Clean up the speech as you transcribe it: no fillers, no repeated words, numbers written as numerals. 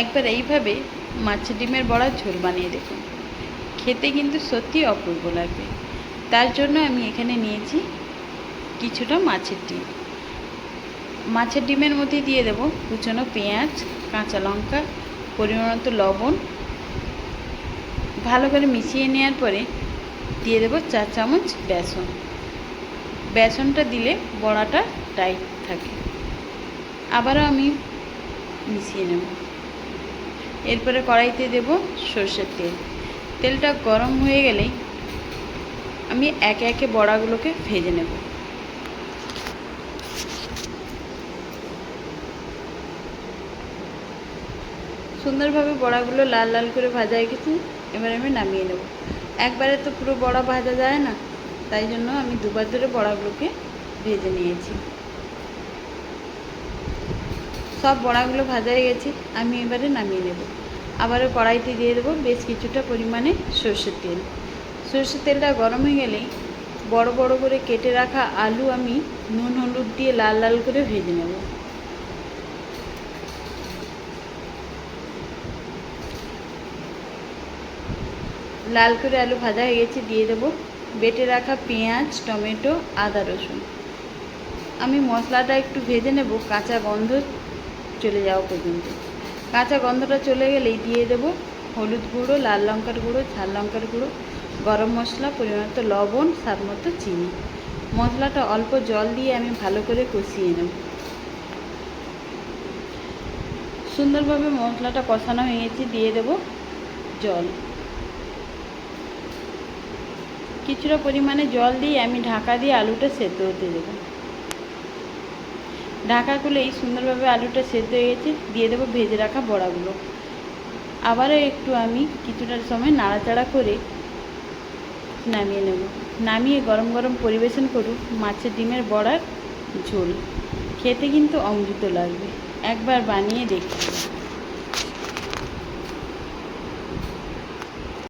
একবার এইভাবে মাছের ডিমের বড়ার ঝোল বানিয়ে দেখুন, খেতে কিন্তু সত্যি অপূর্ব লাগবে। তার জন্য আমি এখানে নিয়েছি কিছুটা মাছের ডিম। মাছের ডিমের মধ্যে দিয়ে দেবো কুচনো পেঁয়াজ, কাঁচা লঙ্কা, পরিমাণ মতো লবণ। ভালো করে মিশিয়ে নেওয়ার পরে দিয়ে দেবো 4 চামচ বেসন। বেসনটা দিলে বড়াটা টাইট থাকে। আবারও আমি মিশিয়ে নেব। এরপরে কড়াইতে দেব সর্ষের তেল। তেলটা গরম হয়ে গেলেই আমি একে একে বড়াগুলোকে ভেজে নেব। সুন্দরভাবে বড়াগুলো লাল লাল করে ভাজা হয়ে গেছে। এবার আমি নামিয়ে নেব। একবারে তো পুরো বড়া ভাজা যায় না, তাই জন্য আমি দুবার ধরে বড়াগুলোকে ভেজে নিয়েছি। সব বড়াগুলো ভাজা হয়ে গেছে, আমি এবারে নামিয়ে নেব। আবারও কড়াইতে দিয়ে দেবো বেশ কিছুটা পরিমাণে সর্ষের তেল। সর্ষের তেলটা গরম হয়ে গেলেই বড় বড় করে কেটে রাখা আলু আমি নুন হলুদ দিয়ে লাল লাল করে ভেজে নেব। লাল করে আলু ভাজা হয়ে গেছে, দিয়ে দেবো বেটে রাখা পেঁয়াজ, টমেটো, আদা, রসুন। আমি মশলাটা একটু ভেজে নেব কাঁচা গন্ধ চলে যাওয়া পর্যন্ত। কাঁচা গন্ধটা চলে গেলেই দিয়ে দেবো হলুদ গুঁড়ো, লাল লঙ্কার গুঁড়ো, ঝাল লঙ্কার গুঁড়ো, গরম মশলা, পরিমাণ মতো লবণ, স্বাদ মতো চিনি। মশলাটা অল্প জল দিয়ে আমি ভালো করে কষিয়ে নেব। সুন্দরভাবে মশলাটা কষানো হয়ে গেছে, দিয়ে দেবো জল। কিছুটা পরিমাণে জল দিয়ে আমি ঢাকা দিয়ে আলুটা সেদ্ধ হতে দেবো। ঢাকা খুলেই সুন্দরভাবে আলুটা সেদ্ধ হয়ে গেছে, দিয়ে দেবো ভেজে রাখা বড়াগুলো। আবারও একটু আমি কিছুটা সময় নাড়াচাড়া করে নামিয়ে নেব। নামিয়ে গরম গরম পরিবেশন করুন মাছের ডিমের বড়ার ঝোল। খেতে কিন্তু অমৃত লাগবে, একবার বানিয়ে দেখুন।